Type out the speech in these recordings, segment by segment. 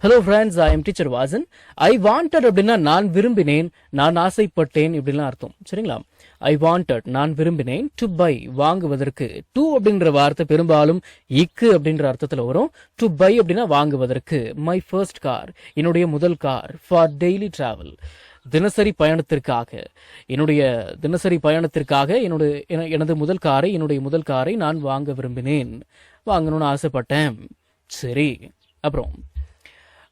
Hello friends, I am teacher Vasan. I wanted அப்படின்னா நான் விரும்பினேன், நான் ஆசைப்பட்டேன் இப்படிலாம் அர்த்தம். சரிங்களா? ஐ வாண்டட் நான் விரும்பினேன். டு பை வாங்குவதற்கு. டு அப்படின்ற வார்த்தை பெரும்பாலும் இக்கு அப்படின்ற அர்த்தத்தில் வரும். டு பை அப்படின்னா வாங்குவதற்கு. மை ஃபர்ஸ்ட் கார் என்னுடைய முதல் கார். ஃபார் டெய்லி டிராவல் தினசரி பயணத்திற்காக. எனது முதல் காரை நான் வாங்க விரும்பினேன், வாங்கணும்னு ஆசைப்பட்டேன். சரி, அப்புறம்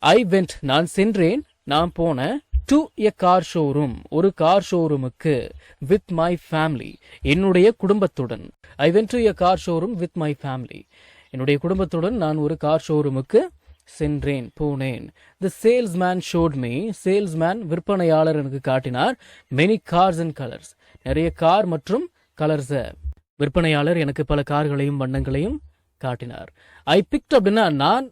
ஐ வெண்ட் நான் சென்றேன், நான் போனேன். டு எ கார் ஷோரூம் ஒரு கார் ஷோரூமுக்கு. வித் மை ஃபேமிலி என்னுடைய குடும்பத்துடன். I went to a car showroom with my family என்னுடைய குடும்பத்துடன் நான் ஒரு கார் ஷோரூமுக்கு சென்றேன், போனேன். தி சேல்ஸ்மேன் ஷோட் மீ சேல்ஸ்மேன் விற்பனையாளர் எனக்கு காட்டினார். மெனி கார்ஸ் அண்ட் கலர்ஸ் நிறைய கார் மற்றும் கலர்ஸை விற்பனையாளர் எனக்கு பல கார்களையும் வண்ணங்களையும் காட்டினார். ஐ பிக்ட் அப்படின்னா நான்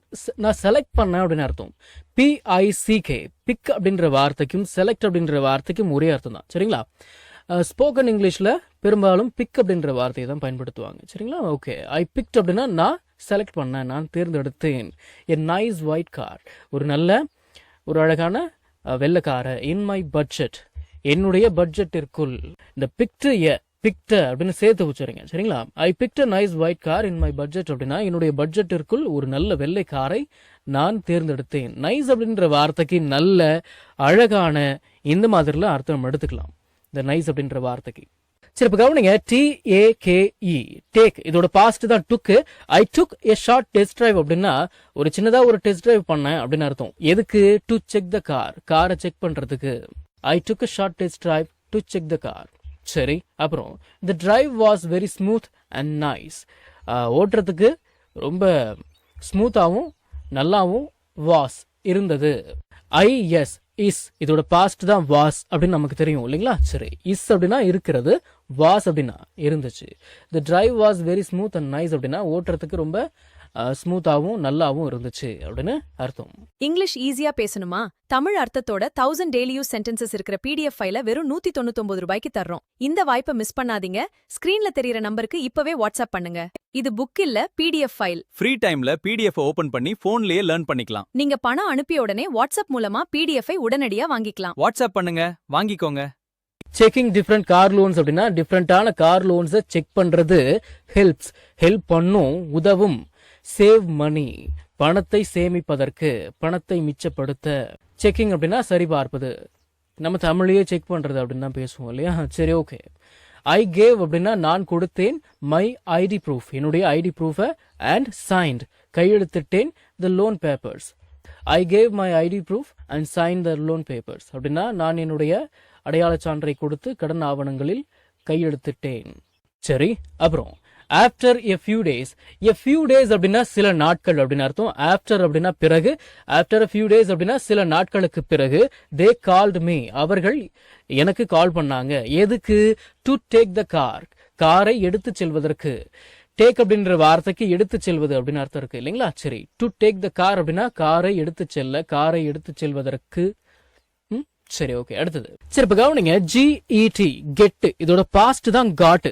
செலக்ட் பண்ணேன் அப்படின்னு அர்த்தம். பிஐசிகே பிக் அப்படின்ற வார்த்தைக்கும் செலக்ட் அப்படின்ற வார்த்தைக்கும் ஒரே அர்த்தம் தான். சரிங்களா? ஸ்போக்கன் இங்கிலீஷ்ல பெரும்பாலும் பிக் அப்படின்ற வார்த்தையை தான் பயன்படுத்துவாங்க. சரிங்களா? ஓகே. ஐ பிக்ட் அப்படின்னா நான் செலக்ட் பண்ணேன், நான் தேர்ந்தெடுத்தேன். எ நைஸ் ஒயிட் கார் ஒரு அழகான வெள்ளை காரை. இன் மை பட்ஜெட் என்னுடைய பட்ஜெட்டிற்குள். இந்த பிக்ட் அப்படின்னு சேர்த்து வச்சுருங்க. சரிங்களா? ஐ picked a nice white car in my budget அப்படின்னா என்னுடைய பட்ஜெட்டிற்குள் ஒரு நல்ல வெள்ளை காரை நான் தேர்ந்தெடுத்தேன். நைஸ் அப்படின்ற வார்த்தைக்கு நல்ல, அழகான, இந்த மாதிரிலாம் அர்த்தம் எடுத்துக்கலாம் இந்த நைஸ் அப்படின்ற வார்த்தைக்கு. சரி, இப்ப கவனிங்க. TAKE டேக் இதோட பாஸ்ட் தான் டுக். ஐ took a short test drive அப்படின்னா ஒரு சின்னதா ஒரு டெஸ்ட் டிரைவ் பண்ணேன் அப்படின்னு அர்த்தம். எதுக்கு? டு செக் த காரை செக் பண்றதுக்கு. I took a short test drive to check the car. சரி, அப்புறம் the drive was very smooth and nice. ஓட்டுறதுக்கு ரொம்ப ஸ்மூத்தாகவும் நல்லாவும் வாஸ் இருந்தது. இஸ் இதோட பாஸ்ட் தான் வாஸ் அப்படின்னு நமக்கு தெரியும் இல்லைங்களா? சரி, இஸ் அப்படின்னா இருக்கிறது, வாஸ் அப்படின்னா இருந்துச்சு. The drive was very smooth and nice அப்படின்னா ஓட்டுறதுக்கு ரொம்ப ஸ்மூத்தாவும் நல்லாவும் இருந்துச்சு அப்படின்னு அர்த்தம். இங்கிலீஷ் ஈஸியா பேசணுமா? தமிழ் அர்த்தத்தோட 1000 டெய்லி யூஸ் சென்டென்சஸ் இருக்கிற PDF ஃபைல வெறும் 199 ரூபாய்க்கு தர்றோம். இந்த வாய்ப்பை மிஸ் பண்ணாதீங்க. ஸ்கிரீன்ல தெரியற நம்பருக்கு இப்பவே வாட்ஸ்அப் பண்ணுங்க. இது புக் இல்ல, PDF ஃபைல். ஃப்ரீ டைம்ல PDF ஓபன் பண்ணி போன்லயே லேர்ன் பண்ணிக்கலாம். நீங்க பணம் அனுப்பிய உடனே வாட்ஸ்அப் மூலமா PDF ஐ உடனடியா வாங்கிக்கலாம். வாட்ஸ்அப் பண்ணுங்க, வாங்கிக்கோங்க. செக்கிங் டிஃப்ரெண்ட் கார் லோன்ஸ் அப்படின்னா டிஃப்ரெண்டான கார் லோன்ஸை செக் பண்றது. ஹெல்ப் பண்ணும், உதவும். சேவ் மணி பணத்தை சேமிப்பதற்கு, பணத்தை மிச்சப்படுத்த. செக்கிங் அப்படின்னா சரிபார்ப்பது. நம்ம தமிழையே செக் பண்றது அப்படின்னு தான் பேசுவோம் இல்லையா? சரி, ஓகே. ஐ கேவ் அப்படின்னா நான் கொடுத்தேன். மை ஐடி ப்ரூஃப் என்னுடைய ஐடி ப்ரூஃபை. அண்ட் சைன்ட் கையெழுத்திட்டேன். The loan papers I gave my ID proof and sign the loan papers அப்படின்னா நான் என்னுடைய அடையாள சான்றை கொடுத்து கடன் ஆவணங்களில் கையெழுத்திட்டேன். சரி, அப்புறம் ஆஃப்டர் எ ஃபியூ டேஸ் அப்படின்னா சில நாட்கள் அப்படின்னு அர்த்தம். ஆஃப்டர் அப்படின்னா பிறகு. ஆஃப்டர் எ ஃபியூ டேஸ் அப்படின்னா சில நாட்களுக்கு பிறகு. தே கால்ட் மீ அவர்கள் எனக்கு கால் பண்ணாங்க. எதுக்கு? டு டேக் த காரை எடுத்து செல்வதற்கு. டேக் அப்படின்ற வார்த்தைக்கு எடுத்து செல்வது அப்படின்னு அர்த்தம் இருக்கு இல்லைங்களா? சரி, டு டேக் த கார் அப்படின்னா காரை எடுத்து செல்வதற்கு. சரி, ஓகே. அடுத்தது. சரி, இப்ப கவனிங்க. GET கெட் இதோட பாஸ்ட் தான் காட்.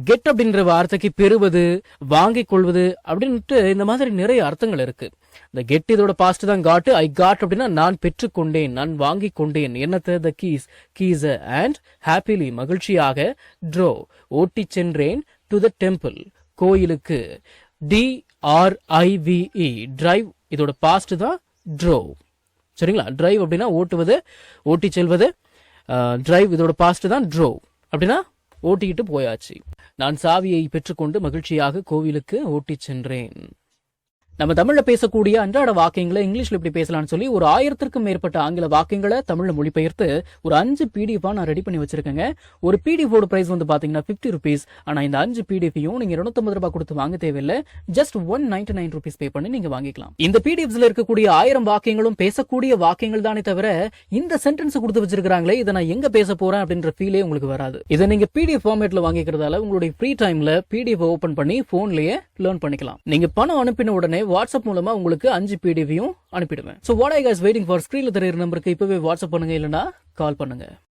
கெட் அப்படின்ற வார்த்தைக்கு பெறுவது, வாங்கிக் கொள்வது அப்படின்ட்டு இந்த மாதிரி நிறைய அர்த்தங்கள் இருக்கு. இந்த கெட் இதோட பாஸ்ட் தான் காட். ஐ காட் அப்படின்னா நான் பெற்றுக்கொண்டேன், நான் வாங்கிக் கொண்டேன். என்னத்த? த கீஸ் அண்ட் ஹாப்பிலி மகிழ்ச்சியாக. ட்ரோ ஓட்டி சென்றேன். டு த டெம்பிள் கோயிலுக்கு. DRIVE டிரைவ் இதோட பாஸ்ட் தான் ட்ரோ. சரிங்களா? டிரைவ் அப்படின்னா ஓட்டுவது, ஓட்டி செல்வது. டிரைவ் இதோட பாஸ்ட் தான் ட்ரோ அப்படின்னா ஓட்டிக்கிட்டு போயாச்சு. நான் சாவியை பெற்றுக்கொண்டு மகிழ்ச்சியாக கோவிலுக்கு ஓட்டி சென்றேன். நம்ம தமிழ்ல பேசக்கூடிய அன்றாட வாக்கியங்களை இங்கிலீஷ்ல இப்படி பேசலாம்னு சொல்லி ஒரு 1000க்கும் மேற்பட்ட ஆங்கில வாக்கியங்களை தமிழ்ல மொழிபெயர்த்து ஒரு 5 PDF நான் ரெடி பண்ணி வச்சிருக்கேங்க. ஒரு PDF ஓட பிரைஸ் வந்து பாத்தீங்கன்னா 50 rupees. ஆனா இந்த 5 PDFையும் நீங்க 250 ரூபாய் கொடுத்து வாங்க தேவையில்லை. ஜஸ்ட் 199 rupees பே பண்ணி நீங்க வாங்கிக்கலாம். இந்த PDFஸ்ல இருக்கக்கூடிய 1000 வாக்கியங்களும் பேசக்கூடிய வாக்கியங்கள் தானே தவிர இந்த சென்டென்ஸ் கொடுத்து வச்சிருக்காங்களே இதை நான் எங்க பேச போறேன் அப்படின்ற ஃபீலே உங்களுக்கு வராது. இதை நீங்க PDF ஃபார்மேட்ல வாங்கிக்கிறதால உங்களுடைய ஃப்ரீ டைம்ல PDF ஓபன் பண்ணி போன்லயே லேர்ன் பண்ணிக்கலாம். நீங்க பணம் அனுப்பின உடனே வாட்ஸ்அப் மூலமா உங்களுக்கு 5 PDFையும் அனுப்பிடுவேன். So what are you guys waiting for? ஸ்கிரீன்ல தெரியற நம்பருக்கு இப்பவே வாட்ஸ்அப் பண்ணுங்க, இல்லனா கால் பண்ணுங்க.